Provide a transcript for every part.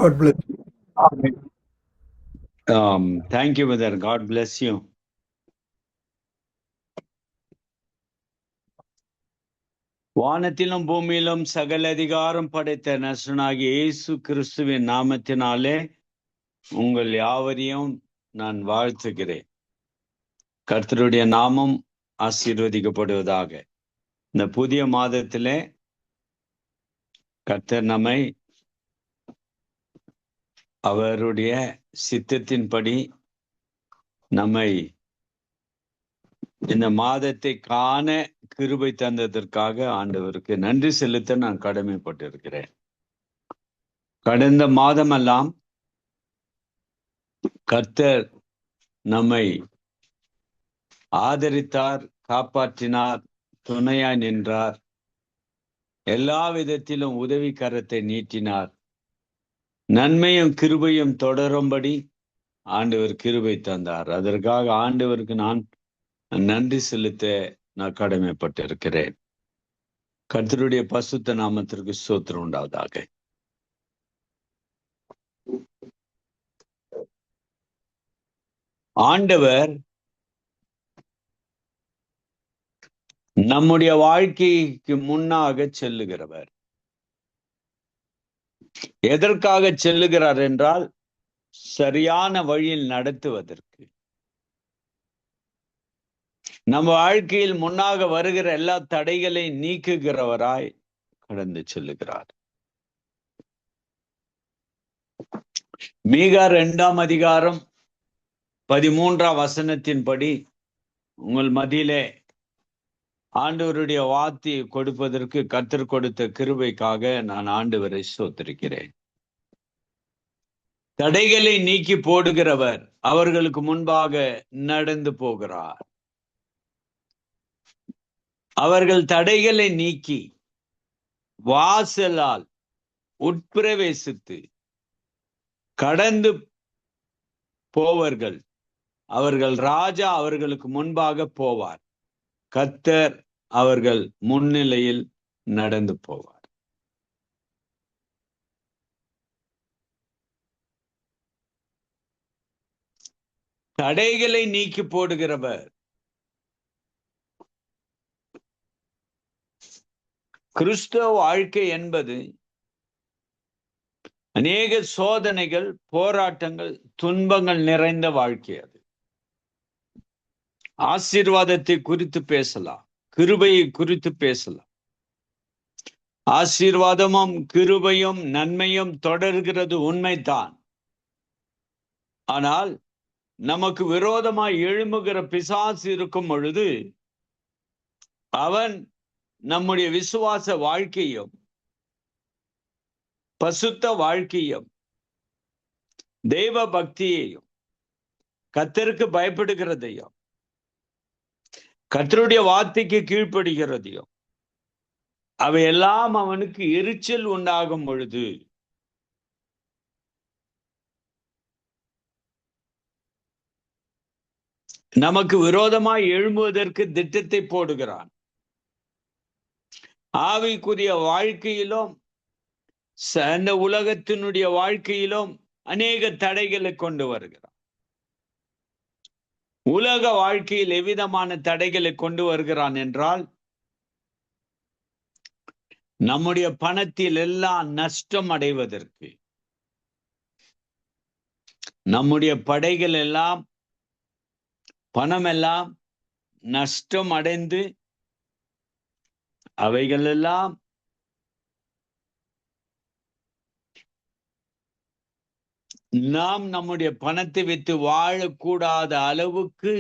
God bless you. Amen. Thank you, brother. God bless you. வானத்திலும் பூமியிலும் சகல அதிகாரம் படைத்த நசனாகிய இயேசு கிறிஸ்துவின் நாமத்தினாலே உங்கள் யாவரையும் நான் வாழ்த்துகிறேன். கர்த்தருடைய நாமம் ஆசீர்வதிக்கப்படுவதாக. இந்த புதிய மாதத்திலே கர்த்தர் நம்மை அவருடைய சித்தத்தின்படி நம்மை இந்த மாதத்தை காண கிருபை தந்ததற்காக ஆண்டவருக்கு நன்றி செலுத்த நான் கடமைப்பட்டிருக்கிறேன். கடந்த மாதமெல்லாம் கர்த்தர் நம்மை ஆதரித்தார், காப்பாற்றினார், துணையாய் நின்றார், எல்லா விதத்திலும் உதவி கரத்தை நீட்டினார். நன்மையும் கிருபையும் தொடரும்படி ஆண்டவர் கிருபை தந்தார். அதற்காக ஆண்டவருக்கு நான் நன்றி செலுத்த நான் கடமைப்பட்டிருக்கிறேன். கர்த்தருடைய பசுத்த நாமத்திற்கு ஸ்தோத்திரம் உண்டாவதாக. ஆண்டவர் நம்முடைய வாழ்க்கைக்கு முன்னாக செல்லுகிறவர். எதற்காக செல்லுகிறார் என்றால் சரியான வழியில் நடத்துவதற்கு. நம்ம வாழ்க்கையில் முன்னாக வருகிற எல்லா தடைகளை நீக்குகிறவராய் கடந்து செல்லுகிறார். மீகா 2ஆம் அதிகாரம் 13ஆம் வசனத்தின்படி உங்கள் மத்தியிலே ஆண்டவருடைய வார்த்தையை கொடுப்பதற்கு கர்த்தர் கொடுத்த கிருபைக்காக நான் ஆண்டவரை ஸ்தோத்திரிக்கிறேன். தடைகளை நீக்கி போடுகிறவர் அவர்களுக்கு முன்பாக நடந்து போகிறார். அவர்கள் தடைகளை நீக்கி வாசலால் உட்பிரவேசித்து கடந்து போவர்கள். அவர்கள் ராஜா அவர்களுக்கு முன்பாக போவார். கர்த்தர் அவர்கள் முன்னிலையில் நடந்து போவார். தடைகளை நீக்கி போடுகிறவர். கிறிஸ்தவ வாழ்க்கை என்பது அநேக சோதனைகள், போராட்டங்கள், துன்பங்கள் நிறைந்த வாழ்க்கை. அது ஆசீர்வாதத்தை குறித்து பேசலாம், கிருபையை குறித்து பேசலாம். ஆசீர்வாதமும் கிருபையும் நன்மையும் தொடர்கிறது, உண்மைதான். ஆனால் நமக்கு விரோதமாய் எழும்புகிற பிசாசு இருக்கும் பொழுது அவன் நம்முடைய விசுவாச வாழ்க்கையும் பசுத்த வாழ்க்கையும் தெய்வ பக்தியையும் கர்த்தருக்கு பயப்படுகிறதையும் கர்த்தருடைய வார்த்தைக்கு கீழ்ப்படுகிறதையும் அவையெல்லாம் அவனுக்கு எரிச்சல் உண்டாகும் பொழுது நமக்கு விரோதமாய் எழும்புவதற்கு திட்டத்தை போடுகிறான். ஆவிக்குரிய வாழ்க்கையிலும் இந்த உலகத்தினுடைய வாழ்க்கையிலும் அநேக தடைகளை கொண்டு வருகிறான். உலக வாழ்க்கையில் எவ்விதமான தடைகளை கொண்டு வருகிறான் என்றால், நம்முடைய பணத்தில் எல்லாம் நஷ்டம் அடைவதற்கு, நம்முடைய படைகள் எல்லாம் பணம் எல்லாம் நஷ்டம் அடைந்து அவைகள் எல்லாம் நாம் நம்முடைய பணத்தை வைத்து வாழக்கூடாத அளவுக்கு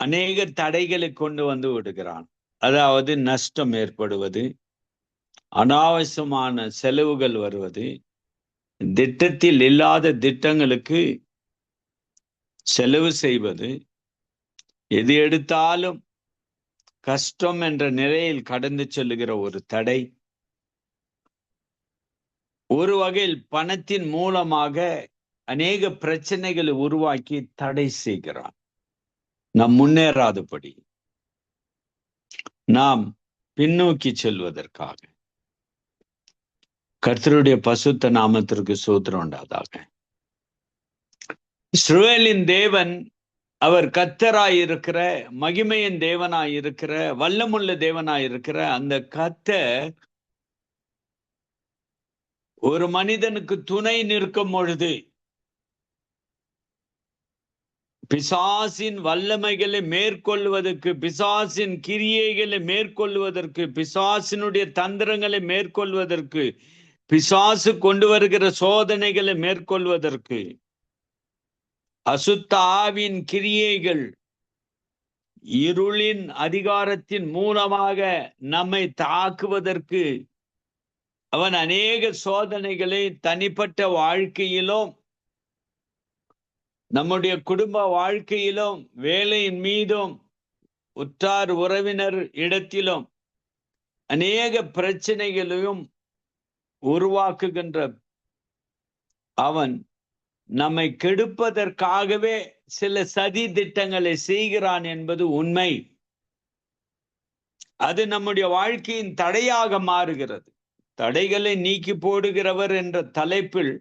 அநேக தடைகளை கொண்டு வந்து விடுகிறான். அதாவது நஷ்டம் ஏற்படுவது, அனாவசியமான செலவுகள் வருவது, திட்டத்தில் இல்லாத திட்டங்களுக்கு செலவு செய்வது, எது எடுத்தாலும் கஷ்டம் என்ற நிலையில் கடந்து செல்லுகிற ஒரு தடை. ஒரு வகையில் பணத்தின் மூலமாக அநேக பிரச்சனைகளை உருவாக்கி தடை செய்கிறான். நாம் முன்னேறாதபடி, நாம் பின்னோக்கி செல்வதற்காக. கர்த்தருடைய பசுத்த நாமத்திற்கு ஸ்தோத்திரம் உண்டாதாக. இஸ்ரவேலின் தேவன் அவர் கர்த்தராயிருக்கிற, மகிமையின் தேவனாயிருக்கிற, வல்லமுள்ள தேவனாயிருக்கிற அந்த கர்த்தர் ஒரு மனிதனுக்கு துணை நிற்கும் பொழுது பிசாசின் வல்லமைகளை மேற்கொள்வதற்கு, பிசாசின் கிரியைகளை மேற்கொள்வதற்கு, பிசாசினுடைய தந்திரங்களை மேற்கொள்வதற்கு, பிசாசு கொண்டு வருகிற சோதனைகளை மேற்கொள்வதற்கு, அசுத்த ஆவியின் கிரியைகள் இருளின் அதிகாரத்தின் மூலமாக நம்மை தாக்குவதற்கு அவன் அநேக சோதனைகளை தனிப்பட்ட வாழ்க்கையிலும், நம்முடைய குடும்ப வாழ்க்கையிலும், வேலையின் மீதும், உற்றார் உறவினர் இடத்திலும் அநேக பிரச்சனைகளையும் உருவாக்குகின்ற அவன் நம்மை கெடுப்பதற்காகவே சில சதி திட்டங்களை செய்கிறான் என்பது உண்மை. அது நம்முடைய வாழ்க்கையின் தடையாக மாறுகிறது. தடைகளை நீக்கி போடுகிறவர் என்ற தலைப்பில்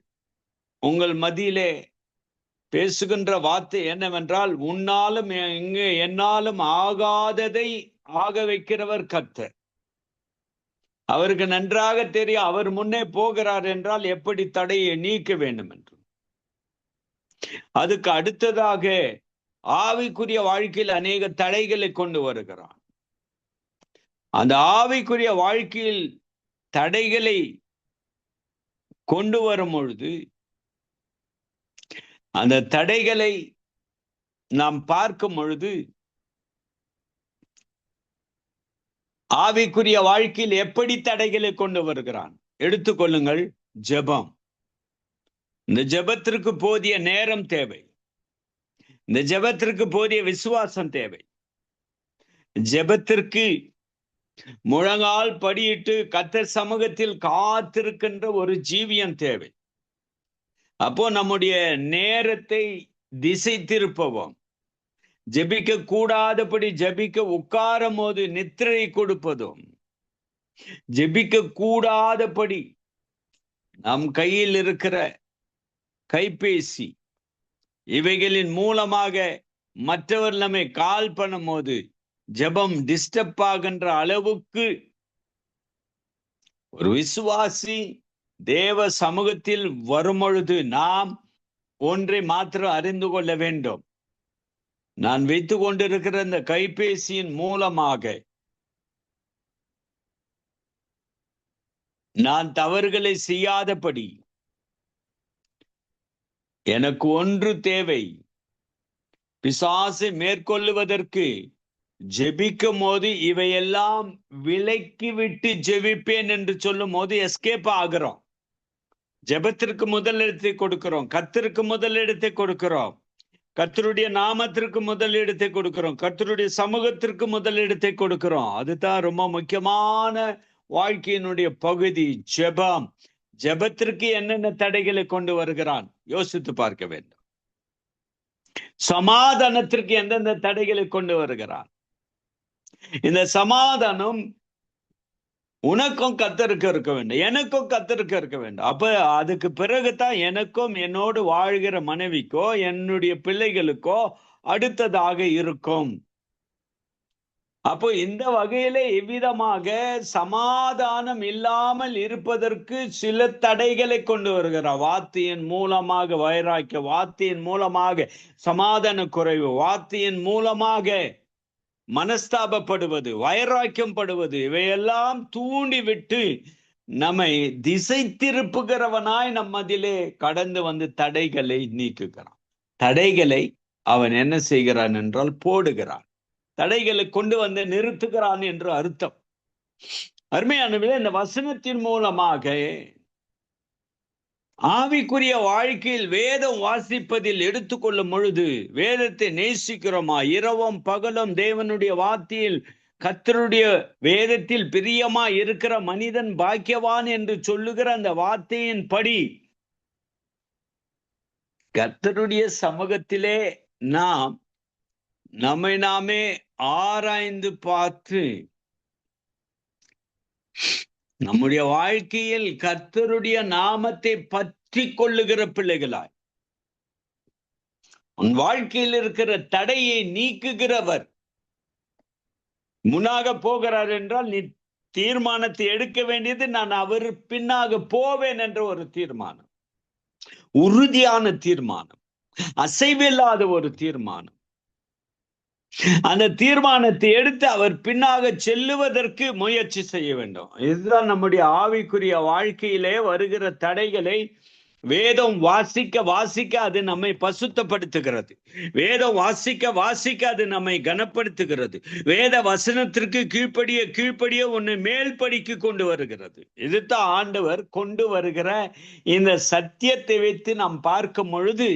உங்கள் மத்தியிலே பேசுகின்ற வார்த்தை என்னவென்றால், உன்னாலும் என்னாலும் ஆகாததை ஆக வைக்கிறவர் கர்த்தர். அவருக்கு நன்றாக தெரியும் அவர் முன்னே போகிறார் என்றால் எப்படி தடையை நீக்க வேண்டும் என்று. அதுக்கு அடுத்ததாக ஆவிக்குரிய வாழ்க்கையில் அநேக தடைகளை கொண்டு வருகிறான். அந்த ஆவிக்குரிய வாழ்க்கையில் தடைகளை கொண்டு வரும் பொழுது அந்த தடைகளை நாம் பார்க்கும் பொழுது ஆவிக்குரிய வாழ்க்கையில் எப்படி தடைகளை கொண்டு வருகிறான் எடுத்துக்கொள்ளுங்கள். ஜெபம். இந்த ஜெபத்திற்கு போதிய நேரம் தேவை. இந்த ஜெபத்திற்கு போதிய விசுவாசம் தேவை. ஜெபத்திற்கு முழங்கால் படியிட்டு கர்த்தர் சமூகத்தில் காத்திருக்கின்ற ஒரு ஜீவியம் தேவை. அப்போ நம்முடைய நேரத்தை திசை திருப்பவும், ஜெபிக்க கூடாதபடி ஜெபிக்க உட்காரும் போது நித்திரை கொடுப்பதும், ஜெபிக்க கூடாதபடி நம் கையில் இருக்கிற கைபேசி இவைகளின் மூலமாக மற்றவர் நம்மை கால் பண்ணும் போது ஜெபம் டிஸ்டர்ப் ஆகின்ற அளவுக்கு ஒரு விசுவாசி தேவ சமூகத்தில் வரும் பொழுது நாம் ஒன்றை மாத்திரம் அறிந்து கொள்ள வேண்டும். நான் வைத்துக் கொண்டிருக்கிற இந்த கைபேசியின் மூலமாக நான் தவறுகளை செய்யாதபடி எனக்கு ஒன்று தேவை. பிசாசை மேற்கொள்ளுவதற்கு ஜெபிக்கும் போது இவையெல்லாம் விலக்கி விட்டு ஜெபிப்பேன் என்று சொல்லும் போது எஸ்கேப் ஆகிறோம். ஜெபத்திற்கு முதலிடத்தை கொடுக்கிறோம், கர்த்தருக்கு முதலிடத்தை கொடுக்கிறோம், கர்த்தருடைய நாமத்திற்கு முதலிடத்தை கொடுக்கிறோம், கர்த்தருடைய சமூகத்திற்கு முதலிடத்தை கொடுக்கிறோம். அதுதான் ரொம்ப முக்கியமான வாழ்க்கையினுடைய பகுதி, ஜெபம். ஜெபத்திற்கு என்னென்ன தடைகளை கொண்டு வருகிறான் யோசித்து பார்க்க வேண்டும். சமாதானத்திற்கு எந்தெந்த தடைகளை கொண்டு வருகிறான். இந்த சமாதானம் உனக்கும் கர்த்தருக்கு இருக்க வேண்டும், எனக்கும் கர்த்தருக்கு இருக்க வேண்டும். அப்ப அதுக்கு பிறகுதான் எனக்கும் என்னோடு வாழ்கிற மனைவிக்கோ என்னுடைய பிள்ளைகளுக்கோ அடுத்ததாக இருக்கும். அப்போ இந்த வகையில எவ்விதமாக சமாதானம் இல்லாமல் இருப்பதற்கு சில தடைகளை கொண்டு வருகிறார். வார்த்தையின் மூலமாக வைராக்கிய, வார்த்தையின் மூலமாக சமாதான குறைவு, வார்த்தையின் மூலமாக மனஸ்தாபப்படுவது, வைராக்கியம் படுவது, இவையெல்லாம் தூண்டி விட்டு நம்மை திசை திருப்புகிறவனாய் நம்மதிலே கடந்து வந்து தடைகளை நீக்குகிறான். தடைகளை அவன் என்ன செய்கிறான் என்றால் போடுகிறான். தடைகளை கொண்டு வந்து நிறுத்துகிறான் என்று அர்த்தம். அருமையானவர்களே, இந்த வசனத்தின் மூலமாக ஆவிக்குரிய வாழ்க்கையில் வேதம் வாசிப்பதில் எடுத்துக்கொள்ளும் பொழுது வேதத்தை நேசிக்கிறோமா, இரவும் பகலும் தேவனுடைய வார்த்தையில் கர்த்தருடைய வேதத்தில் பிரியமா இருக்கிற மனிதன் பாக்கியவான் என்று சொல்லுகிற அந்த வார்த்தையின் படி கர்த்தருடைய சமூகத்திலே நாம் நம்மை நாமே ஆராய்ந்து பார்த்து நம்முடைய வாழ்க்கையில் கர்த்தருடைய நாமத்தை பற்றி கொள்ளுகிற பிள்ளைகளாய், உன் வாழ்க்கையில் இருக்கிற தடையை நீக்குகிறவர் முன்னாக போகிறார் என்றால் நீ தீர்மானத்தை எடுக்க வேண்டியது, நான் அவர் பின்னாக போவேன் என்ற ஒரு தீர்மானம், உறுதியான தீர்மானம், அசைவில்லாத ஒரு தீர்மானம். அந்த தீர்மானத்தை எடுத்து அவர் பின்னாக செல்லுவதற்கு முயற்சி செய்ய வேண்டும். இதுதான் நம்முடைய ஆவிக்குரிய வாழ்க்கையிலே வருகிற தடைகளை வேதம் வாசிக்க வாசிக்க அது நம்மை பசுத்தப்படுத்துகிறது. வேதம் வாசிக்க வாசிக்க அது நம்மை கனப்படுத்துகிறது. வேத வசனத்திற்கு கீழ்ப்படிய கீழ்ப்படிய உன்னை மேல் படிக்கு கொண்டு வருகிறது. இதுதான் ஆண்டவர் கொண்டு வருகிற இந்த சத்தியத்தை வைத்து நாம் பார்க்கும் பொழுது,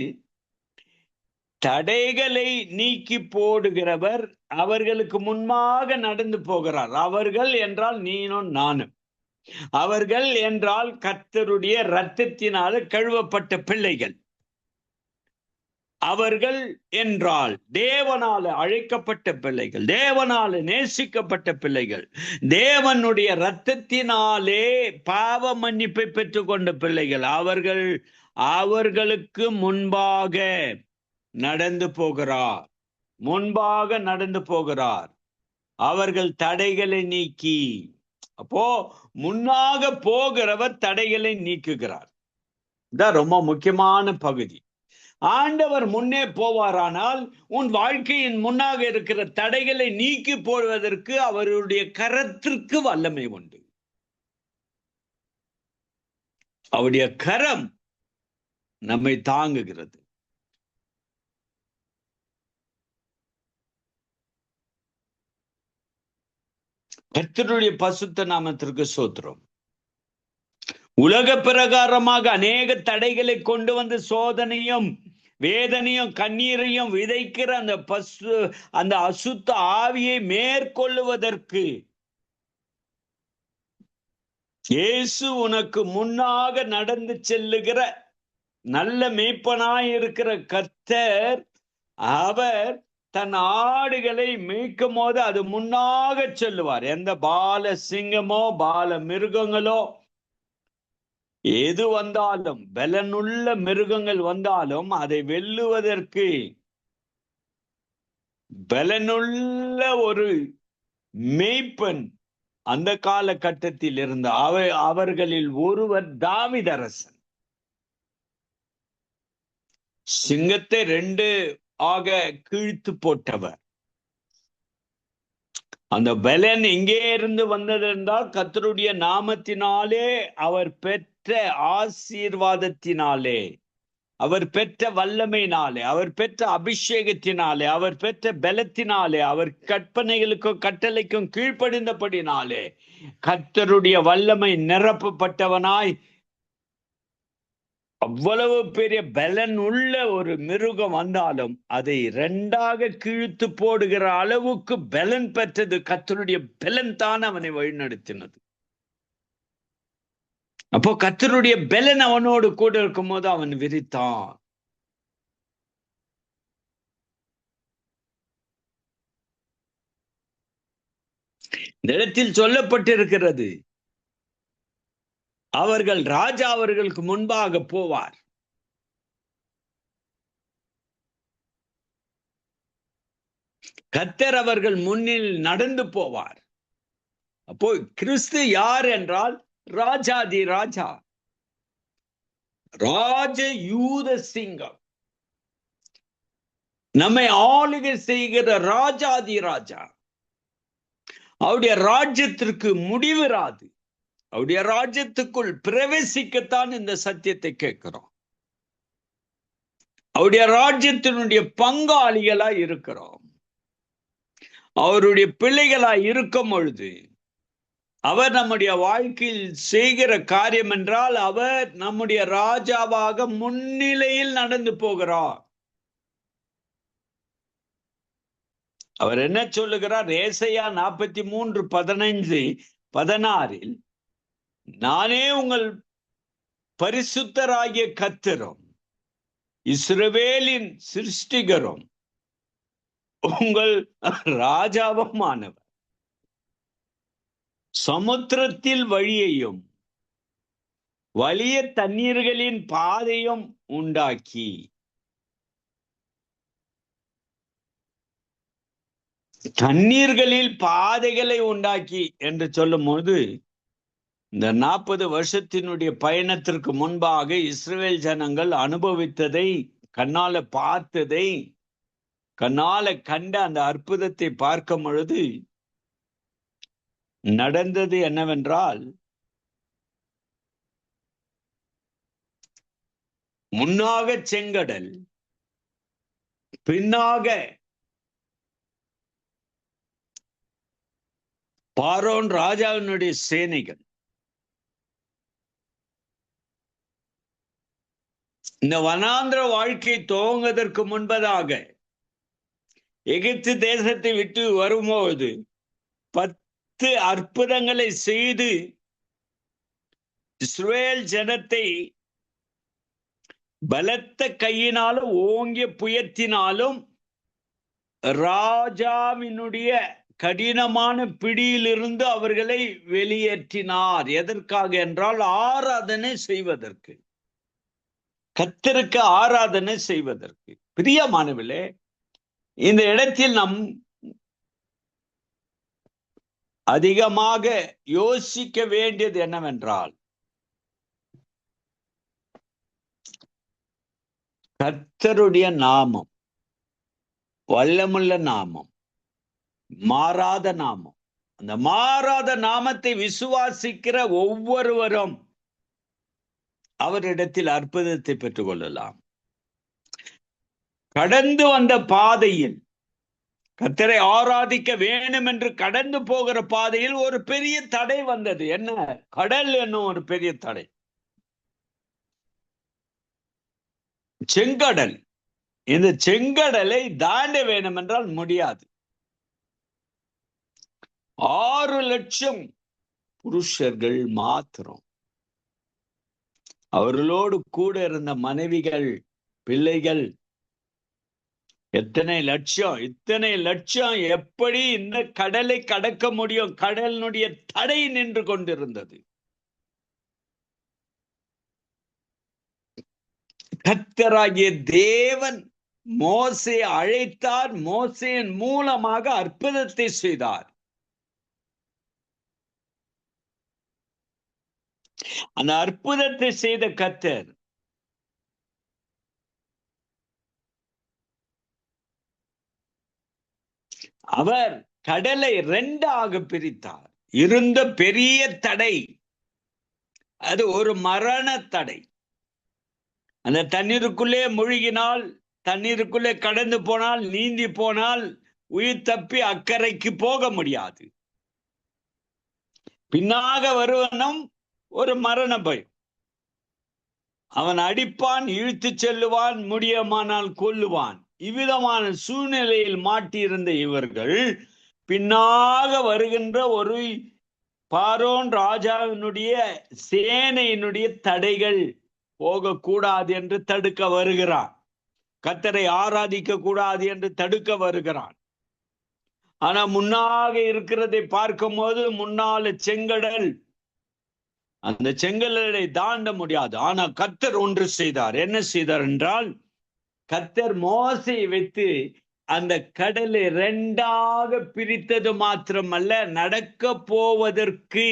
தடைகளை நீக்கி போடுகிறவர் அவர்களுக்கு முன்பாக நடந்து போகிறார். அவர்கள் என்றால் நீனும் நானும். அவர்கள் என்றால் கர்த்தருடைய இரத்தத்தினால் கழுவப்பட்ட பிள்ளைகள். அவர்கள் என்றால் தேவனால அழைக்கப்பட்ட பிள்ளைகள், தேவனால நேசிக்கப்பட்ட பிள்ளைகள், தேவனுடைய இரத்தத்தினாலே பாவ மன்னிப்பை பெற்றுக்கொண்ட பிள்ளைகள். அவர்களுக்கு முன்பாக நடந்து போகிறார், முன்பாக நடந்து போகிறார். அவர்கள் தடைகளை நீக்கி, அப்போ முன்னாக போகிறவர் தடைகளை நீக்குகிறார். இதான் ரொம்ப முக்கியமான பகுதி. ஆண்டவர் முன்னே போவாரானால் உன் வாழ்க்கையின் முன்னாக இருக்கிற தடைகளை நீக்கி போடுவதற்கு அவருடைய கரத்திற்கு வல்லமை உண்டு. அவருடைய கரம் நம்மை தாங்குகிறது. கர்த்தருடைய பசுத்த நாமத்திற்கு ஸ்தோத்திரம். உலக பிரகாரமாக அநேக தடைகளை கொண்டு வந்து சோதனையும் வேதனையும் கண்ணீரையும் விதைக்கிற அந்த அசுத்த ஆவியை மேற்கொள்ளுவதற்கு இயேசு உனக்கு முன்னாக நடந்து செல்லுகிற நல்ல மேய்ப்பனாய் இருக்கிற கர்த்தர், அவர் தன் ஆடுகளை மேய்க்கும் போது அது முன்னாக செல்லுவார். எந்த பால சிங்கமோ பால மிருகங்களோ எது வந்தாலும், பலனுள்ள மிருகங்கள் வந்தாலும் அதை வெல்லுவதற்கு பலனுள்ள ஒரு மேய்ப்பன் அந்த காலகட்டத்தில் இருந்த அவர்களில் ஒருவர் தாவீதரசன். சிங்கத்தை 2 ஆக கிழித்து போட்டவர். அந்த பலன் எங்கே இருந்து வந்தது என்றால் கர்த்தருடைய நாமத்தினாலே அவர் பெற்ற ஆசீர்வாதத்தினாலே, அவர் பெற்ற வல்லமையினாலே, அவர் பெற்ற அபிஷேகத்தினாலே, அவர் பெற்ற பலத்தினாலே, அவர் கற்பனைகளுக்கும் கட்டளைக்கும் கீழ்ப்படிந்தபடினாலே கர்த்தருடைய வல்லமை நிரப்பப்பட்டவனாய் அவ்வளவு பெரிய பலன் உள்ள ஒரு மிருகம் வந்தாலும் அதை 2ஆக கிழித்து போடுகிற அளவுக்கு பலன் பெற்றது. கர்த்தருடைய பலன் தான் அவனை வழிநடத்தினது. அப்போ கர்த்தருடைய பலன் அவனோடு கூட இருக்கும் போது அவன் விரித்தான். இந்த இடத்தில் சொல்லப்பட்டிருக்கிறது, அவர்கள் ராஜா அவர்களுக்கு முன்பாக போவார். கர்த்தர் அவர்கள் முன்னில் நடந்து போவார். அப்போ கிறிஸ்து யார் என்றால் ராஜாதி ராஜா, ராஜ யூத சிங்கம், நம்மை ஆளுகை செய்கிற ராஜாதி ராஜா. அவருடைய ராஜ்யத்திற்கு முடிவிராது. அவருடைய ராஜ்யத்துக்குள் பிரவேசிக்கத்தான் இந்த சத்தியத்தை கேட்கிறோம். அவருடைய ராஜ்யத்தினுடைய பங்காளிகளாய் இருக்கிறோம். அவருடைய பிள்ளைகளாய் இருக்கும் பொழுது அவர் நம்முடைய வாழ்க்கையில் செய்கிற காரியம் என்றால் அவர் நம்முடைய ராஜாவாக முன்னிலையில் நடந்து போகிறார். அவர் என்ன சொல்லுகிறார்? ஏசாயா 43:15-16 நானே உங்கள் பரிசுத்தராகிய கர்த்தரும் இஸ்ரவேலின் சிருஷ்டிகரும் உங்கள் ராஜாவுமானவர். சமுத்திரத்தில் வழியையும் வலிய தண்ணீர்களின் பாதையும் உண்டாக்கி தண்ணீர்களில் பாதைகளை உண்டாக்கி என்று சொல்லும் போது இந்த 40 வருஷத்தினுடைய பயணத்திற்கு முன்பாக இஸ்ரவேல் ஜனங்கள் அனுபவித்ததை, கண்ணால பார்த்ததை, கண்ணால கண்ட அந்த அற்புதத்தை பார்க்கும் பொழுது நடந்தது என்னவென்றால், முன்னாக செங்கடல், பின்னாக பார்வோன் ராஜாவினுடைய சேனைகள். இந்த வனாந்திர வாழ்க்கை துவங்குவதற்கு முன்பதாக எகிப்து தேசத்தை விட்டு வரும்போது 10 அற்புதங்களை செய்து இஸ்ரவேல் ஜனத்தை பலத்த கையினாலும் ஓங்கிய புயத்தினாலும் ராஜாவினுடைய கடினமான பிடியிலிருந்து அவர்களை வெளியேற்றினார். எதற்காக என்றால் ஆராதனை செய்வதற்கு, கர்த்தருக்கு ஆராதனை செய்வதற்கு. பிரியமானவர்களே, இந்த இடத்தில் நாம் அதிகமாக யோசிக்க வேண்டியது என்னவென்றால், கர்த்தருடைய நாமம் வல்லமுள்ள நாமம், மாறாத நாமம். அந்த மாறாத நாமத்தை விசுவாசிக்கிற ஒவ்வொருவரும் அவரிடத்தில் அற்புதத்தை பெற்றுக் கொள்ளலாம். கடந்து வந்த பாதையில், கர்த்தரை ஆராதிக்க வேண்டும் என்று கடந்து போகிற பாதையில் ஒரு பெரிய தடை வந்தது. என்ன? கடல் என்னும் ஒரு பெரிய தடை. செங்கடல். இந்த செங்கடலை தாண்ட வேண்டும் என்றால் முடியாது. 6 லட்சம் புருஷர்கள் மாத்திரம், அவர்களோடு கூட இருந்த மனைவிகள், பிள்ளைகள், எத்தனை லட்சம், இத்தனை லட்சம் எப்படி இந்த கடலை கடக்க முடியும்? கடலினுடைய தடை நின்று கொண்டிருந்தது. கர்த்தராகிய தேவன் மோசே அழைத்தார். மோசேயின் மூலமாக அற்புதத்தை செய்தார். அந்த அற்புதத்தை செய்த கர்த்தர் அவர் கடலை 2ஆக பிரித்தார். இருந்த பெரிய தடை அது ஒரு மரண தடை. அந்த தண்ணீருக்குள்ளே முழுகினால், தண்ணீருக்குள்ளே கடந்து போனால், நீந்தி போனால் உயிர் தப்பி அக்கறைக்கு போக முடியாது. பின்னாக வருவனும் ஒரு மரண பயம். அவன் அடிப்பான், இழுத்து செல்லுவான், முடியமானால் கொல்லுவான். இவ்விதமான சூழ்நிலையில் மாட்டியிருந்த இவர்கள் பின்னாக வருகின்ற ஒரு பார்வோன் ராஜாவினுடைய சேனையினுடைய தடைகள் போகக்கூடாது என்று தடுக்க வருகிறான். கர்த்தரை ஆராதிக்க கூடாது என்று தடுக்க வருகிறான். ஆனா முன்னாக இருக்கிறதை பார்க்கும் போது முன்னால செங்கடல், அந்த செங்கடலை தாண்ட முடியாது. ஆனா கர்த்தர் ஒன்று செய்தார். என்ன செய்தார் என்றால், கர்த்தர் மோசேயை வைத்து அந்த கடலை 2ஆக பிரித்தது மாத்திரமல்ல, நடக்க போவதற்கு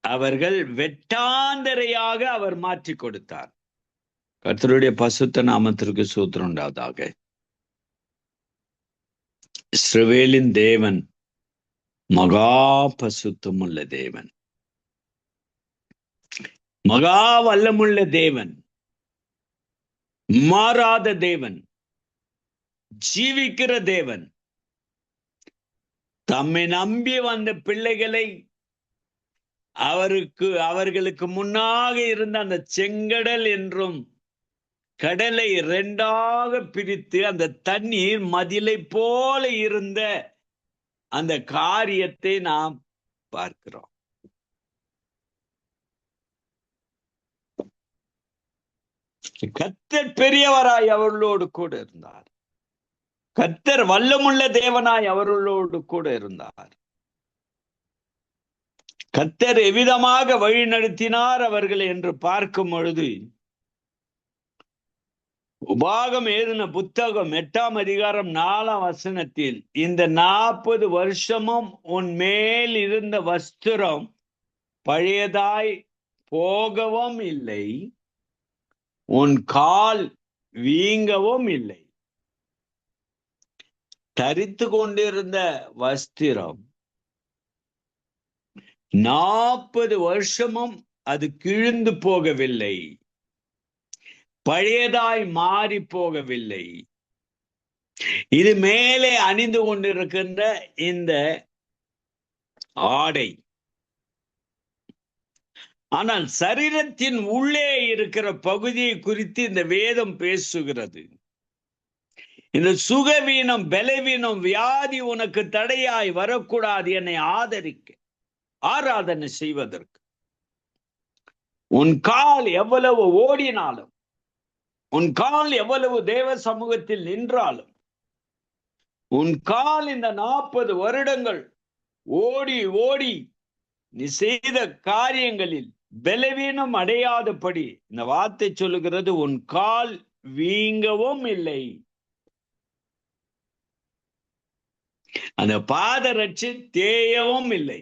அவர்கள் வெட்டாந்தரையாக அவர் மாற்றி கொடுத்தார். கர்த்தருடைய பசுத்த நாமத்திற்கு ஸ்தோத்திரம் உண்டாவதாக. இஸ்ரவேலின் தேவன் மகா பசுத்தமுள்ள தேவன், மகா வல்லமுள்ள தேவன், மாறாத தேவன், ஜீவிக்கிற தேவன். தம்மை நம்பி வந்த பிள்ளைகளை அவர்களுக்கு முன்னாக இருந்த அந்த செங்கடல் என்றும் கடலை 2ஆக பிரித்து அந்த தண்ணீர் மதிலை போல இருந்த அந்த காரியத்தை நாம் பார்க்கிறோம். கர்த்தர் பெரியவராய் அவர்களோடு கூட இருந்தார். கர்த்தர் வல்லமுள்ள தேவனாய் அவர்களோடு கூட இருந்தார். கர்த்தர் எவ்விதமாக வழி நடத்தினார் அவர்கள் என்று பார்க்கும் பொழுது, உபாகம் எழுதின புத்தகம் 8ஆம் அதிகாரம் 4ஆம் வசனத்தில், இந்த 40 வருஷமும் உன் மேல் இருந்த வஸ்திரம் பழையதாய் போகவும் இல்லை, உன் கால் வீங்கவும் இல்லை. தரித்து கொண்டிருந்த வஸ்திரம் 40 வருஷமும் அது கிழிந்து போகவில்லை, பழையதாய் மாறி போகவில்லை. இது மேலே அணிந்து கொண்டிருக்கின்ற இந்த ஆடை. ஆனால் சரீரத்தின் உள்ளே இருக்கிற பகுதியை குறித்து இந்த வேதம் பேசுகிறது. இந்த சுகவீனம், பலவீனம், வியாதி உனக்கு தடையாய் வரக்கூடாது. என்னை ஆராதனை செய்வதற்கு உன் கால் எவ்வளவு ஓடினாலும், உன் கால் எவ்வளவு தேவ சமூகத்தில் நின்றாலும், உன் கால் இந்த 40 வருடங்கள் ஓடி ஓடி நீ செய்த காரியங்களில் பலவீனம் அடையாதபடி இந்த வார்த்தை சொல்லுகிறது, உன் கால் வீங்கவும் இல்லை. அந்த பாதரட்சி தேயவும் இல்லை.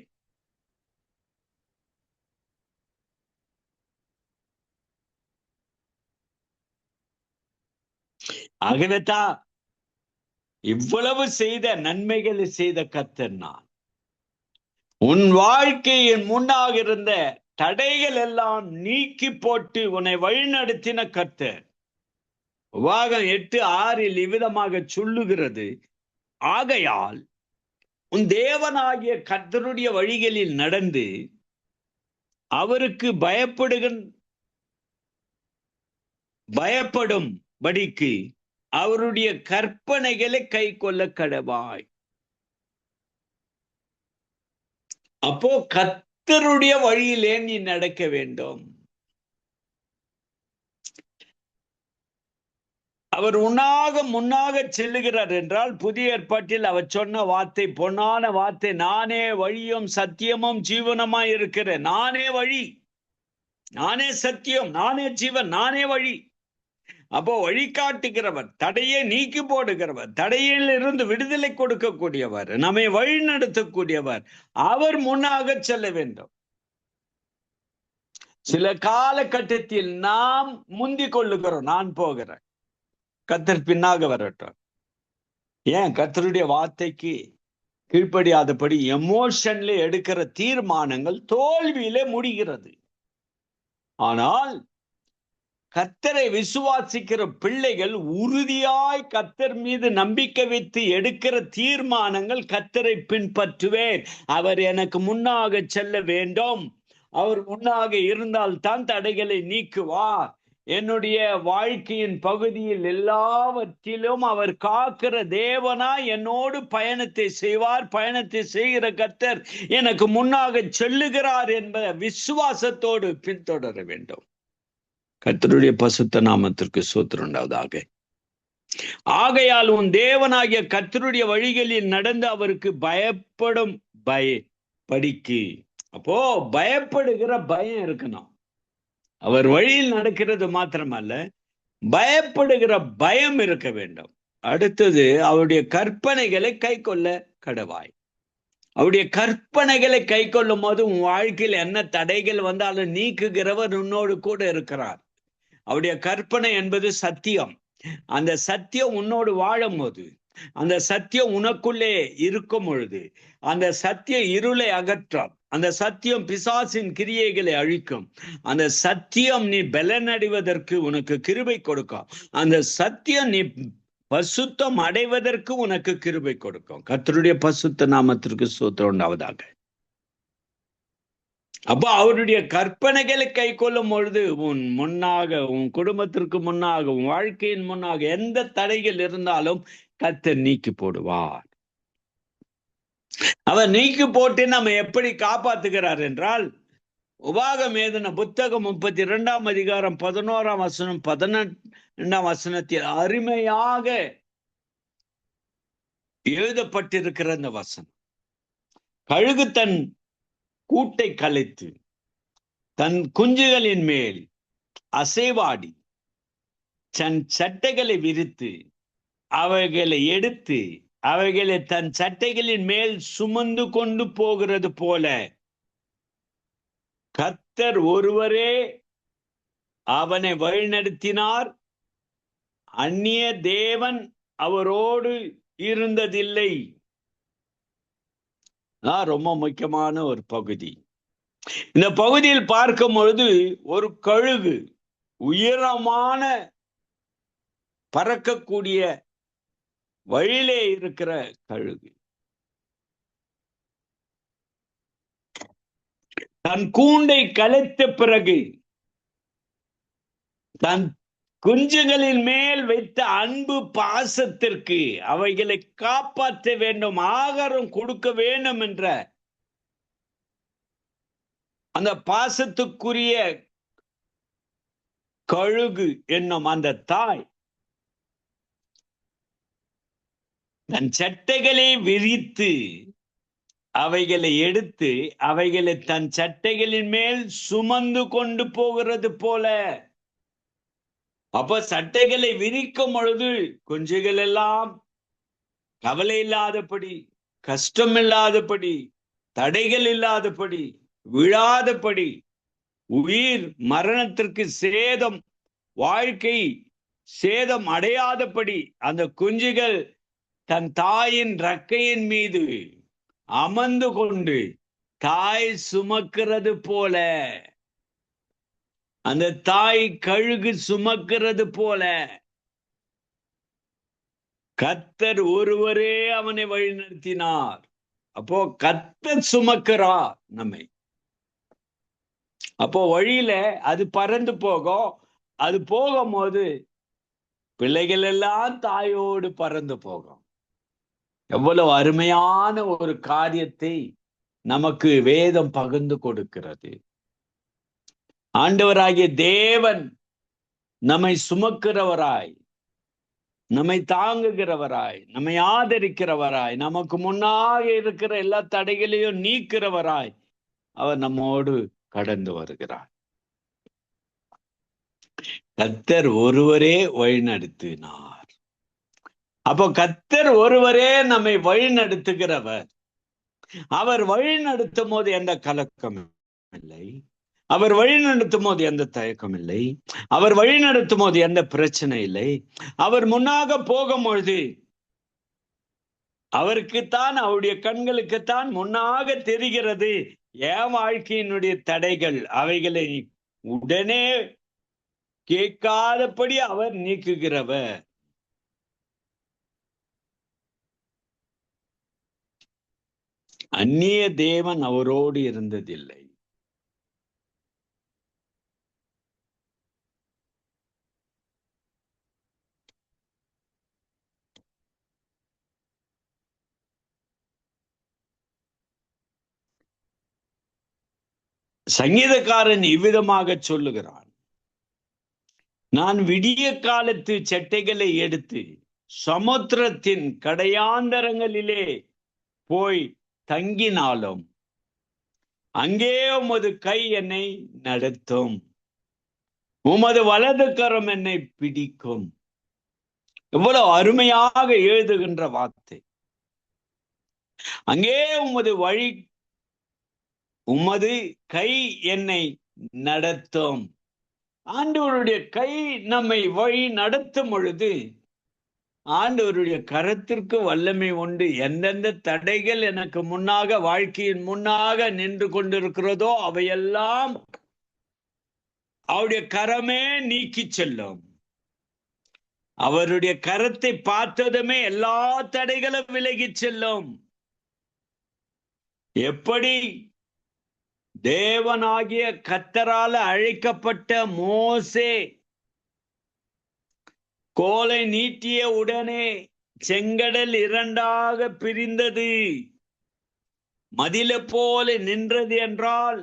ஆகவேதான் இவ்வளவு செய்த நன்மைகளை செய்த கர்த்தர் நான். உன் வாழ்க்கையின் முன்னாக இருந்த தடைகள் எல்லாம் நீக்கி போட்டு உன்னை வழிநடத்தின கர்த்தர். உபாகம் 8:6 இவ்விதமாக சொல்லுகிறது, ஆகையால் உன் தேவனாகிய கர்த்தருடைய வழிகளில் நடந்து அவருக்கு பயப்படும் படிக்கு அவருடைய கற்பனைகளை கை கொள்ள கடவாய். அப்போ கர்த்தருடைய வழியிலே நீ நடக்க வேண்டும். அவர் முன்னாக செல்லுகிறார் என்றால், புதிய ஏற்பாட்டில் அவர் சொன்ன வார்த்தை, பொன்னான வார்த்தை, நானே வழியும் சத்தியமும் ஜீவனமாய் இருக்கிறேன். நானே வழி, நானே சத்தியம், நானே ஜீவன், நானே வழி. அப்போ வழிகாட்டுகிறவர், தடையை நீக்கி போடுகிறவர், தடையில் இருந்து விடுதலை கொடுக்கக்கூடியவர், நம்மை வழி நடத்தக்கூடியவர், அவர் முன்னாக செல்ல வேண்டும். சில காலகட்டத்தில் நாம் முந்திக் கொள்ளுகிறோம், நான் போகிறேன், கர்த்தர் பின்னாக வரட்டும். ஏன்? கர்த்தருடைய வார்த்தைக்கு கீழ்ப்படியாதபடி எமோஷன்ல எடுக்கிற தீர்மானங்கள் தோல்வியிலே முடிகிறது. ஆனால் கர்த்தரை விசுவாசிக்கிற பிள்ளைகள் உறுதியாய் கர்த்தர் மீது நம்பிக்கை வைத்து எடுக்கிற தீர்மானங்கள், கர்த்தரை பின்பற்றுவேன், அவர் எனக்கு முன்னாக செல்ல வேண்டும், அவர் முன்னாக இருந்தால் தான் தடைகளை நீக்குவார், என்னுடைய வாழ்க்கையின் பகுதியில் எல்லாவற்றிலும் அவர் காக்கிற தேவனா என்னோடு பயணத்தை செய்வார், பயணத்தை செய்கிற கர்த்தர் எனக்கு முன்னாக செல்லுகிறார் என்ப விசுவாசத்தோடு பின்தொடர வேண்டும். கர்த்தருடைய பசுத்த நாமத்திற்கு ஸ்தோத்திரம் உண்டாவதாக. ஆகையால் உன் தேவனாகிய கர்த்தருடைய வழிகளில் நடந்து அவருக்கு பயப்படும் படிக்கு. அப்போ பயப்படுகிற பயம் இருக்கணும். அவர் வழியில் நடக்கிறது மாத்திரமல்ல, பயப்படுகிற பயம் இருக்க வேண்டும். அடுத்தது, அவருடைய கற்பனைகளை கை கொள்ள கடவாய். அவருடைய கற்பனைகளை கை கொள்ளும் போது உன் வாழ்க்கையில் என்ன தடைகள் வந்தாலும் நீக்குகிறவர் உன்னோடு கூட இருக்கிறார். அவருடைய கற்பனை என்பது சத்தியம். அந்த சத்தியம் உன்னோடு வாழும் போது, அந்த சத்தியம் உனக்குள்ளே இருக்கும் பொழுது, அந்த சத்திய இருளை அகற்றும், அந்த சத்தியம் பிசாசின் கிரியைகளை அழிக்கும், அந்த சத்தியம் நீ பலனடைவதற்கு உனக்கு கிருபை கொடுக்கும், அந்த சத்தியம் நீ பசுத்தம் அடைவதற்கு உனக்கு கிருபை கொடுக்கும். கர்த்தருடைய பசுத்த நாமத்திற்கு ஸ்தோத்திரம் உண்டாவதாக. அப்போ அவருடைய கற்பனைகளை கை கொள்ளும் பொழுது உன் முன்னாக, உன் குடும்பத்திற்கு முன்னாக, உன் வாழ்க்கையின் முன்னாக எந்த தடைகள் இருந்தாலும் கர்த்தர் நீக்கி போடுவார். அவர் நீக்கி போட்டு நம்ம எப்படி காப்பாத்துகிறார் என்றால், உபாகம் எழுதின புத்தகம் 32ஆம் அதிகாரம் 11ஆம் வசனம் 12ஆம் வசனத்தில் அருமையாக எழுதப்பட்டிருக்கிற இந்த வசனம், கழுகு தன் கூட்டை கலைத்து தன் குஞ்சுகளின் மேல் அசைவாடி தன் சட்டைகளை விரித்து அவைகளை எடுத்து அவைகளை தன் சட்டைகளின் மேல் சுமந்து கொண்டு போகிறது போல கர்த்தர் ஒருவரே அவனை வழிநடத்தினார். அந்நிய தேவன் அவரோடு இருந்ததில்லை. ரொம்ப முக்கியமான ஒரு பகுதி. இந்த பகுதியில் பார்க்கும் பொழுது ஒரு கழுகு, உயரமான பறக்கக்கூடிய வழியிலே இருக்கிற கழுகு, தன் கூண்டை கலைத்த பிறகு தன் குஞ்சுகளின் மேல் வைத்த அன்பு பாசத்திற்கு அவைகளை காப்பாற்ற வேண்டும், ஆகாரம் கொடுக்க வேண்டும் என்ற அந்த பாசத்துக்குரிய கழுகு என்னும் அந்த தாய் தன் சட்டைகளை விரித்து அவைகளை எடுத்து அவைகளை தன் சட்டைகளின் மேல் சுமந்து கொண்டு போகிறது போல. அப்ப சட்டைகளை விரிக்கும் பொழுது குஞ்சுகள் எல்லாம் கவலை இல்லாதபடி, கஷ்டம் இல்லாதபடி, தடைகள் இல்லாதபடி, விழாதபடி, உயிர் மரணத்திற்கு சேதம், வாழ்க்கை சேதம் அடையாதபடி அந்த குஞ்சுகள் தன் தாயின் ரக்கையின் மீது அமர்ந்து கொண்டு தாய் சுமக்கிறது போல, அந்த தாய் கழுகு சுமக்கிறது போல கர்த்தர் ஒருவரே அவனை வழிநடத்தினார். அப்போ கர்த்தர் சுமக்கிறார் நம்மை. அப்போ வழியில அது பறந்து போகும். அது போகும்போது பிள்ளைகள் எல்லாம் தாயோடு பறந்து போகும். எவ்வளவு அருமையான ஒரு காரியத்தை நமக்கு வேதம் பகிர்ந்து கொடுக்கிறது. ஆண்டவராகிய தேவன் நம்மை சுமக்கிறவராய், நம்மை தாங்குகிறவராய், நம்மை ஆதரிக்கிறவராய், நமக்கு முன்னாக இருக்கிற எல்லா தடைகளையும் நீக்கிறவராய் அவர் நம்மோடு கடந்து வருகிறார். கர்த்தர் ஒருவரே வழிநடத்தினார். அப்போ கர்த்தர் ஒருவரே நம்மை வழிநடத்துகிறவர். அவர் வழிநடத்தும் போது எந்த கலக்கம் இல்லை, அவர் வழிநடத்தும் போது எந்த தயக்கம் இல்லை, அவர் வழிநடத்தும் போது எந்த பிரச்சனை இல்லை. அவர் முன்னாக போகும்பொழுது அவருக்குத்தான், அவருடைய கண்களுக்குத்தான் முன்னாக தெரிகிறது என் வாழ்க்கையினுடைய தடைகள். அவைகளை உடனே கேட்காதபடி அவர் நீக்குகிறவர். அந்நிய தேவன் அவரோடு இருந்ததில்லை. சங்கீதக்காரன் இவ்விதமாக சொல்லுகிறான், நான் விடிய காலத்து சட்டைகளை எடுத்து சமுத்திரத்தின் கடையாந்தரங்களிலே போய் தங்கினாலும் அங்கே உமது கை என்னை நடத்தும், உமது வலது கரம் என்னை பிடிக்கும். எவ்வளவு அருமையாக எழுதுகின்ற வார்த்தை. அங்கே உமது வழி, உமது கை என்னை நடத்தும். ஆண்டவருடைய கை நம்மை வழி நடத்தும் பொழுது ஆண்டவருடைய கரத்திற்கு வல்லமை உண்டு. எந்தெந்த தடைகள் எனக்கு முன்னாக, வாழ்க்கையின் முன்னாக நின்று கொண்டிருக்கிறதோ அவையெல்லாம் அவருடைய கரமே நீக்கி செல்லும். அவருடைய கரத்தை பார்த்ததுமே எல்லா தடைகளும் விலகி செல்லும். எப்படி தேவனாகிய கர்த்தரால அழைக்கப்பட்ட மோசே கோலை நீட்டிய உடனே செங்கடல் இரண்டாக பிரிந்தது, மதில போல நின்றது என்றால்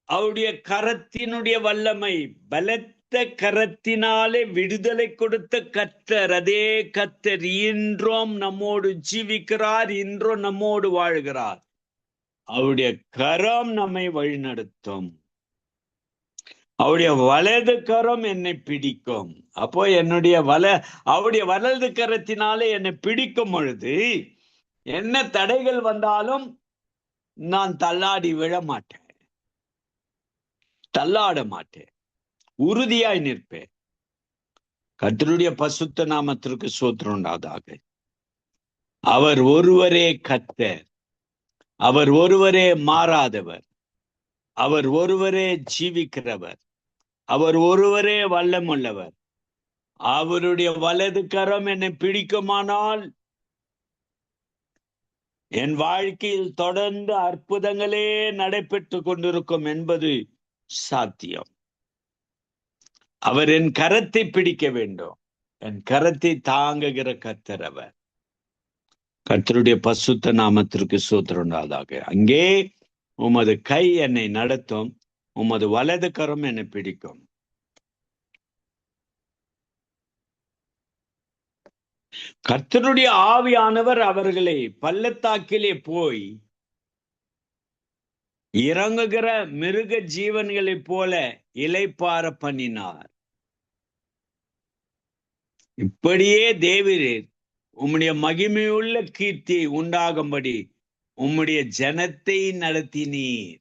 அவருடைய கரத்தினுடைய வல்லமை, பலத்த கரத்தினாலே விடுதலை கொடுத்த கர்த்தர், அதே கர்த்தர் இன்றும் நம்மோடு ஜீவிக்கிறார், இன்றும் நம்மோடு வாழ்கிறார். அவருடைய கரம் நம்மை வழிநடத்தும். அவருடைய வலது கரம் என்னை பிடிக்கும். அப்போ அவருடைய வலது கரத்தினாலே என்னை பிடிக்கும் பொழுது என்ன தடைகள் வந்தாலும் நான் தள்ளாட மாட்டேன், உறுதியாய் நிற்பேன். கர்த்தருடைய பரிசுத்த நாமத்திற்கு ஸ்தோத்திரம் உண்டாவதாக. அவர் ஒருவரே கர்த்தர், அவர் ஒருவரே மாறாதவர், அவர் ஒருவரே ஜீவிக்கிறவர், அவர் ஒருவரே வல்லமுள்ளவர். அவருடைய வலது கரம் என்னை பிடிக்குமானால் என் வாழ்க்கையில் தொடர்ந்து அற்புதங்களே நடைபெற்று கொண்டிருக்கும் என்பது சாத்தியம். அவர் என் கரத்தை பிடிக்க வேண்டும். என் கரத்தை தாங்குகிற கர்த்தர் அவர். கர்த்தருடைய பரிசுத்த நாமத்திற்கு ஸ்தோத்திரம் உண்டாவதாக. அங்கே உமது கை என்னை நடத்தும், உமது வலது கரம் என்னை பிடிக்கும். கர்த்தருடைய ஆவியானவர் அவர்களை பள்ளத்தாக்கிலே போய் இறங்குகிற மிருக ஜீவன்களைப் போல இளைப்பாற பண்ணினார். இப்படியே தேவரீர் உம்முடைய மகிமையுள்ள கீர்த்தி உண்டாகும்படி உம்முடைய ஜனத்தை நடத்தினீர்.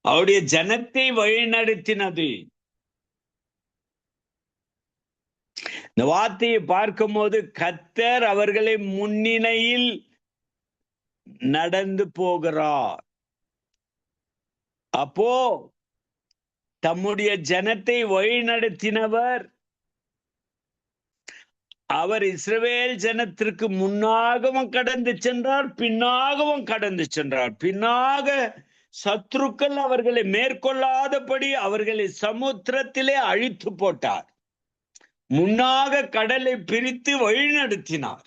அவருடைய ஜனத்தை வழிநடத்தினது. இந்த வார்த்தையை பார்க்கும் போது கர்த்தர் அவர்களை முன்னிலையில் நடந்து போகிறார். அப்போ தம்முடைய ஜனத்தை வழிநடத்தினவர் அவர் இஸ்ரவேல் ஜனத்திற்கு முன்னாகவும் கடந்து சென்றார், பின்னாகவும் கடந்து சென்றார். பின்னாக சத்துருக்கள் அவர்களை மேற்கொள்ளாதபடி அவர்களை சமுத்திரத்திலே அழித்து போட்டார். முன்னாக கடலை பிரித்து வழிநடத்தினார்.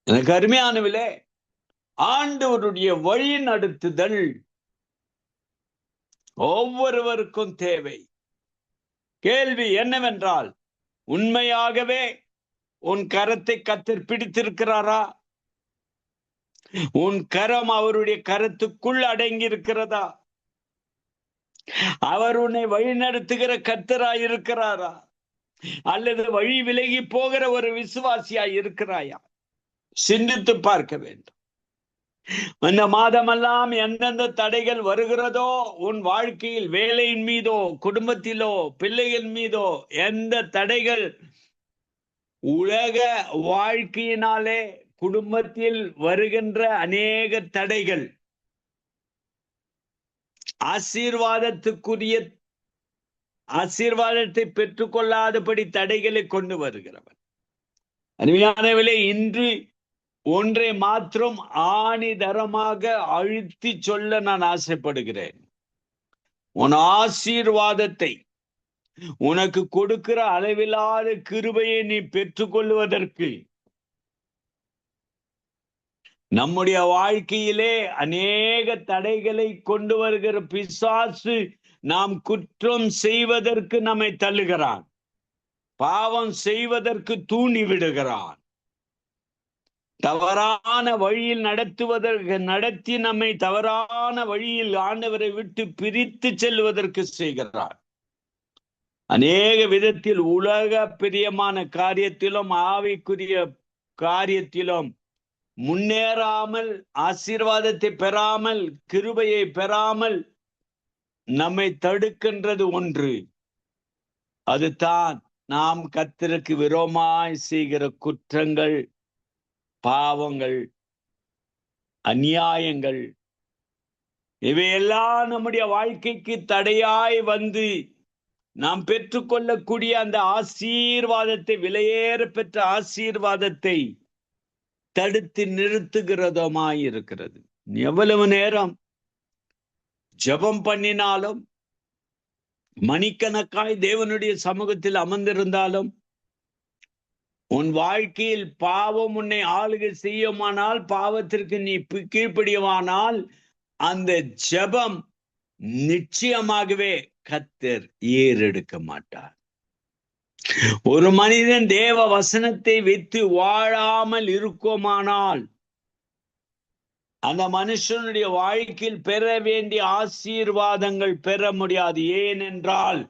எனக்கு அருமையானவிலே, ஆண்டவருடைய வழி நடத்துதல் ஒவ்வொருவருக்கும் தேவை. கேள்வி என்னவென்றால், உண்மையாகவே உன் கரத்தை கர்த்தர் பிடித்திருக்கிறாரா? உன் கரம் அவருடைய கரத்துக்குள் அடங்கி இருக்கிறதா? அவர் உன்னை வழிநடத்துகிற கர்த்தராய் இருக்கிறாரா? அல்லது வழி விலகி போகிற ஒரு விசுவாசியாய் இருக்கிறாயா? சிந்தித்து பார்க்க வேண்டும். இந்த மாதமெல்லாம் எந்தெந்த தடைகள் வருகிறதோ, உன் வாழ்க்கையில் வேலையின் மீதோ, குடும்பத்திலோ, பிள்ளைகள் மீதோ எந்த தடைகள், உலக வாழ்க்கையினாலே குடும்பத்தில் வருகின்ற அநேக தடைகள், ஆசீர்வாதத்தை பெற்றுக்கொள்ளாதபடி தடைகளை கொண்டு வருகிறவர். அருமையானவர்களே, இன்று ஒன்றை மாத்திரம் ஆணிதரமாக அழுத்தி சொல்ல நான் ஆசைப்படுகிறேன். உன் ஆசீர்வாதத்தை, உனக்கு கொடுக்கிற அளவில்லாத கிருபையை நீ பெற்றுக்கொள்வதற்கு நம்முடைய வாழ்க்கையிலே அநேக தடைகளை கொண்டு வருகிற பிசாசு நாம் குற்றம் செய்வதற்கு நம்மை தள்ளுகிறான், பாவம் செய்வதற்கு தூண்டி விடுகிறான், தவறான வழியில் நடத்தி நம்மை தவறான வழியில் ஆண்டவரை விட்டு பிரித்து செல்வதற்கு செய்கிறார். அநேக விதத்தில் உலக பிரியமான காரியத்திலும் ஆவிக்குரிய காரியத்திலும் முன்னேறாமல், ஆசீர்வாதத்தை பெறாமல், கிருபையை பெறாமல் நம்மை தடுக்கின்றது ஒன்று. அதுதான் நாம் கர்த்தருக்கு விரோதமாய் செய்கிற குற்றங்கள், பாவங்கள், அநியாயங்கள். இவையெல்லாம் நம்முடைய வாழ்க்கைக்கு தடையாய் வந்து நாம் பெற்றுக்கொள்ளக்கூடிய அந்த ஆசீர்வாதத்தை, விலையேற பெற்ற ஆசீர்வாதத்தை தடுத்து நிறுத்துகிறதுமாய் இருக்கிறது. எவ்வளவு நேரம் ஜெபம் பண்ணினாலும், மணிக்கணக்காய் தேவனுடைய சமூகத்தில் அமர்ந்திருந்தாலும், உன் வாழ்க்கையில் பாவம் உன்னை ஆளுகை செய்யுமானால், பாவத்திற்கு நீ கீழ்ப்படியுமானால், அந்த ஜெபம் நிச்சயமாகவே கர்த்தர் ஏறெடுக்க மாட்டார். ஒரு மனிதன் தேவ வசனத்தை வைத்து வாழாமல் இருக்குமானால் அந்த மனுஷனுடைய வாழ்க்கையில் பெற வேண்டிய ஆசீர்வாதங்கள் பெற முடியாது. ஏனென்றால்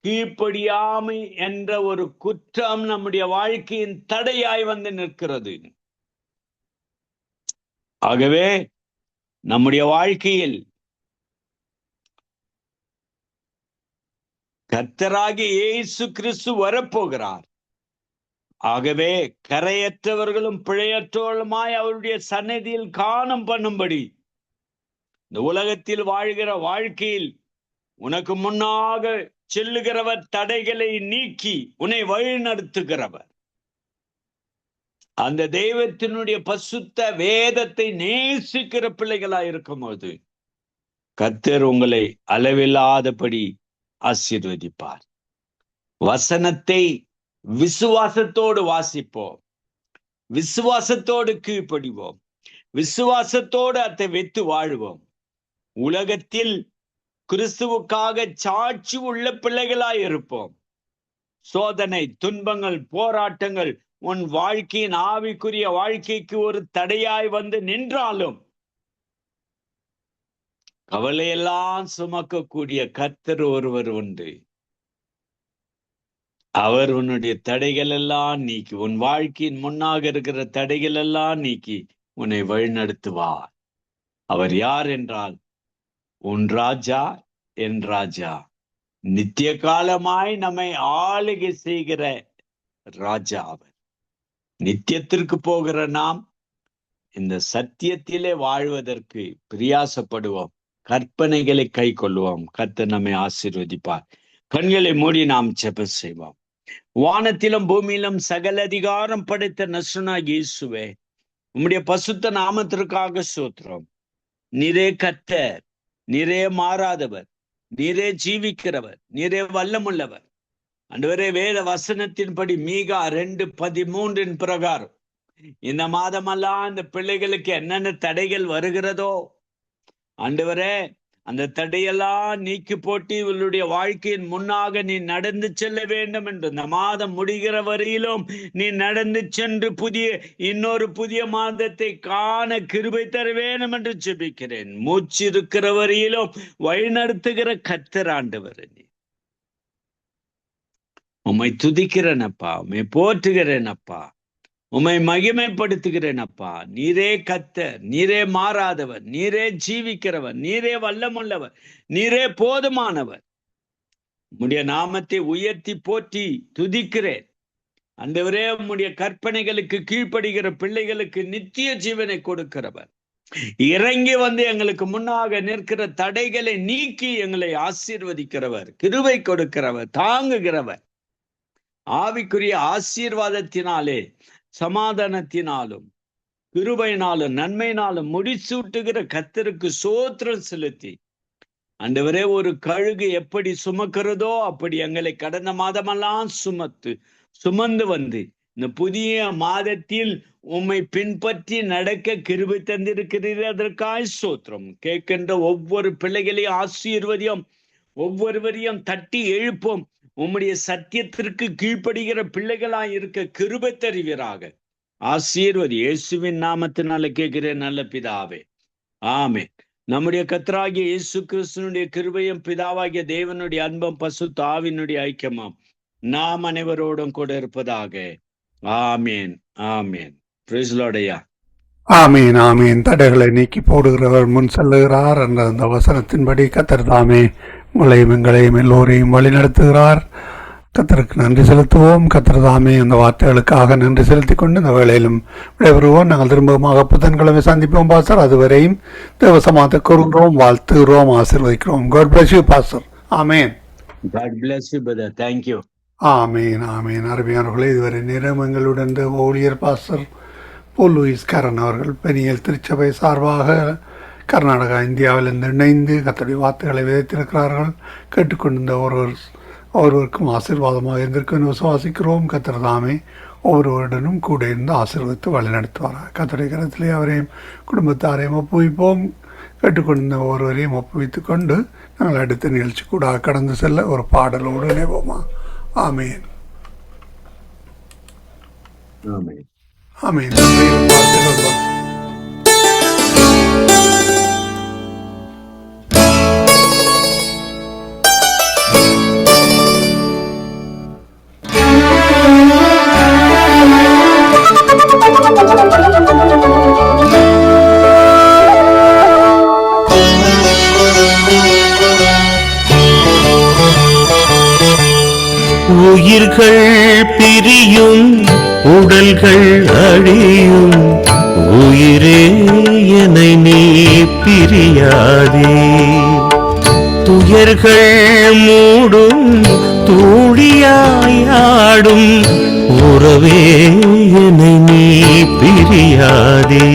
கீழ்ப்படியாமை என்ற ஒரு குற்றம் நம்முடைய வாழ்க்கையின் தடையாய் வந்து நிற்கிறது. ஆகவே நம்முடைய வாழ்க்கையில் கர்த்தராகிய இயேசு கிறிஸ்து வரப்போகிறார். ஆகவே கரையற்றவர்களும் பிழையற்றவர்களுமாய் அவருடைய சந்நிதியில் காணம் பண்ணும்படி இந்த உலகத்தில் வாழ்கிற வாழ்க்கையில் உனக்கு முன்னாக செல்லுகிறவர், தடைகளை நீக்கி உன்னை வழிநடத்துகிறவர். அந்த தெய்வத்தினுடைய பசுத்த வேதத்தை நேசிக்கிற பிள்ளைகளாய் இருக்கும்போது கர்த்தர் உங்களை அளவில்லாதபடி ஆசீர்வதிப்பார். வசனத்தை விசுவாசத்தோடு வாசிப்போம், விசுவாசத்தோடு கீழ்ப்படிவோம், விசுவாசத்தோடு அதை வைத்து வாழ்வோம். உலகத்தில் கிறிஸ்துவுக்காக சாட்சி உள்ள பிள்ளைகளாய் இருப்போம். சோதனை, துன்பங்கள், போராட்டங்கள் உன் வாழ்க்கையின் ஆவிக்குரிய வாழ்க்கைக்கு ஒரு தடையாய் வந்து நின்றாலும் கவலையெல்லாம் சுமக்கக்கூடிய கர்த்தர் ஒருவர் உண்டு. அவர் உன்னுடைய தடைகள் எல்லாம் நீக்கி, உன் வாழ்க்கையின் முன்னாக இருக்கிற தடைகள் எல்லாம் நீக்கி உன்னை வழிநடத்துவார். அவர் யார் என்றால் உன் ராஜா, என் ராஜா, நித்திய காலமாய் நம்மை ஆளுகை செய்கிற ராஜா அவர். நித்தியத்திற்கு போகிற நாம் இந்த சத்தியத்திலே வாழ்வதற்கு பிரியாசப்படுவோம், கற்பனைகளை கை கொள்வோம். கர்த்தர் நம்மை ஆசீர்வதிப்பார். கண்களை மூடி நாம் ஜெபம் செய்வோம். வானத்திலும் பூமியிலும் சகல அதிகாரம் படைத்த நசுனாகிய இயேசுவே, உம்முடைய பசுத்த நாமத்திற்காக ஸ்தோத்திரம். நீரே கர்த்தர், நீரே மாறாதவர், நீரே ஜீவிக்கிறவர், நீரே வல்லமுள்ளவர். ஆண்டவரே, வேத வசனத்தின்படி மீகா 2:13 பிரகாரம் இந்த மாதமெல்லாம் இந்த பிள்ளைகளுக்கு என்னென்ன தடைகள் வருகிறதோ ஆண்டவரே, அந்த தடையெல்லாம் நீக்கி போட்டு இவளுடைய வாழ்க்கையின் முன்னாக நீ நடந்து செல்ல வேண்டும் என்று, இந்த மாதம் முடிகிற வரையிலும் நீ நடந்து சென்று இன்னொரு புதிய மாதத்தை காண கிருபை தர வேண்டும் என்று ஜெபிக்கிறேன். மூச்சு இருக்கிற வரையிலும் வழிநடத்துகிற கர்த்தர் ஆண்டவர், உம்மை துதிக்கிறேனப்பா, உம்மை போற்றுகிறேனப்பா, உம்மை மகிமைப்படுத்துகிறேனப்பா. நீரே கர்த்தர், நீரே மாறாதவர், நீரே ஜீவிக்கிறவர், நீரே வல்லமுள்ளவர், நீரே போதுமானவர். உம்முடைய நாமத்தை உயர்த்தி போற்றி துதிக்கிறேன். ஆண்டவரே, உம்முடைய கற்பனைகளுக்கு கீழ்ப்படுகிற பிள்ளைகளுக்கு நித்திய ஜீவனை கொடுக்கிறவர். இறங்கி வந்து எங்களுக்கு முன்னாக நிற்கிற தடைகளை நீக்கி எங்களை ஆசீர்வதிக்கிறவர், கிருபை கொடுக்கிறவர், தாங்குகிறவர். ஆவிக்குரிய ஆசீர்வாதத்தினாலே, சமாதானத்தினாலும் கிருபையினாலும் நன்மையினாலும் முடிசூட்டுகிற கர்த்தருக்கு ஸ்தோத்திரம் செலுத்தி, ஆண்டவரே, ஒரு கழுகு எப்படி சுமக்கிறதோ அப்படி எங்களை கடந்த மாதமெல்லாம் சுமந்து வந்து இந்த புதிய மாதத்தில் உம்மை பின்பற்றி நடக்க கிருபை தந்திருக்கிறீர்கள். அதற்காக ஸ்தோத்திரம். கேட்கின்ற ஒவ்வொரு பிள்ளைகளையும் ஆசீர்வதியும், ஒவ்வொருவரையும் தட்டி எழுப்போம். உம்முடைய சத்தியத்திற்கு கீழ்ப்படுகிற பிள்ளைகளாய் இருக்க கிருபை தருவீராக. ஆசீர்வதி. இயேசுவின் நாமத்தினால கேட்கிறேன் நல்ல பிதாவே, ஆமென். நம்முடைய கர்த்தராகிய இயேசு கிறிஸ்துவினுடைய கிருபையும் பிதாவாகிய தேவனுடைய அன்பும் பசுத்த ஆவியினுடைய ஐக்கியமும் நாம் அனைவரோடும் கூட இருப்பதாக. ஆமேன், ஆமேன். பிரைஸ் தி லார்ட் ஐயா. ஆமீன், ஆமீன். தடைகளை நீக்கி போடுகிறவர் முன் செல்லுகிறார் என்ற அந்த வசனத்தின்படி கர்த்தர் தாமே உங்களையும் எங்களையும் எல்லோரையும் வழி நடத்துகிறார். கர்த்தருக்கு நன்றி செலுத்துவோம். கர்த்தர் தாமே அந்த வார்த்தைகளுக்காக நன்றி செலுத்திக் கொண்டு இந்த வேளையிலும் விடைபெறுவோம். நாங்கள் திரும்பமாக புதன்கிழமை சந்திப்போம் பாஸ்டர். அதுவரையும் தேவசமாத்தை கூறுகிறோம், வாழ்த்துகிறோம், ஆசீர்வதிக்கிறோம். God bless you pastor. Amen. God bless you brother. Thank you. ஆமீன், ஆமீன். அருமையானவர்களே, இதுவரை நேரம் எங்களுடன் ஊழியர் பாஸ்டர் போல் லூயிஸ் கரன் அவர்கள் பெனியல் திருச்சபை சார்பாக கர்நாடகா, இந்தியாவிலிருந்து இணைந்து கர்த்தருடைய வார்த்தைகளை விதைத்திருக்கிறார்கள். கேட்டுக்கொண்டிருந்த ஒருவருக்கும் ஆசீர்வாதமாக இருந்திருக்கும் விசுவாசிக்கிறோம். கர்த்தர் தாமே ஒவ்வொருவருடனும் கூட இருந்து ஆசீர்வதித்து வழிநடத்துவார். கர்த்தருடைய கரத்திலே அவரையும் குடும்பத்தாரையும் ஒப்புவிப்போம். கேட்டுக்கொண்டிருந்த ஒருவரையும் ஒப்புவித்துக் கொண்டு நாங்கள் அடுத்த நிகழ்ச்சி கூட கடந்து செல்ல ஒரு பாடலோடு இணைவோமா. ஆமீன். ஆமென். ஆமென். நன்றிகளும் வாழ்த்துக்களும். உயிர்கள் பிரியும் உடல்கள் அழியும் உயிரே என்னை நீ பிரியாதே. துயர்கள் மூடும் தூளியாயாடும் உறவே என்னை நீ பிரியாதே.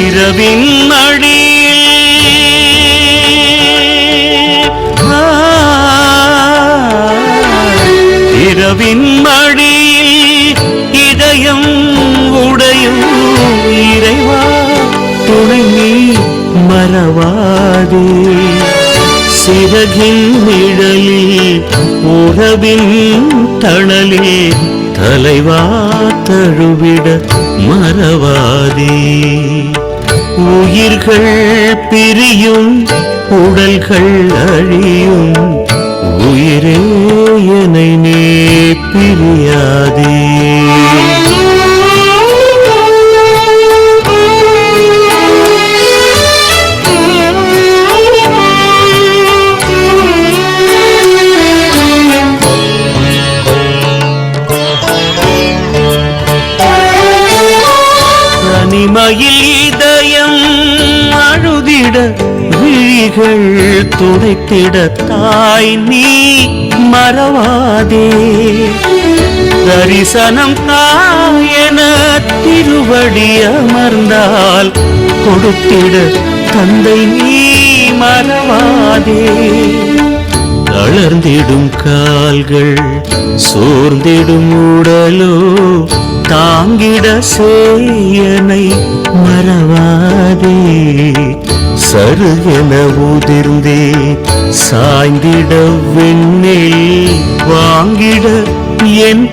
இரவின் அடியில் இரவின் மடியில் இதயம் உடையும் இறைவா துணை நீ மறவாதே. சிறகின் நிழலில் உறவின் தணலில் தலைவா தழுவிட மறவாதே. உயிர்கள் பிரியும் உடல்கள் அழியும் உயிரே என்னை நீ பிரியாதே. தனிமையில் இதயம் அழுதிட விழிகள் துடைத்திட தாய் நீ மறவாதே. தரிசனம் தாயென திருவடி அமர்ந்தால் கொடுத்திட தந்தை நீ மறவாதே. தளர்ந்திடும் கால்கள் சோர்ந்திடும் உடலோ தாங்கிட சேயனை மறவாதே. சருகென உதிர்ந்தே சாய்ந்திட வெண்ணில் வாங்கிட என்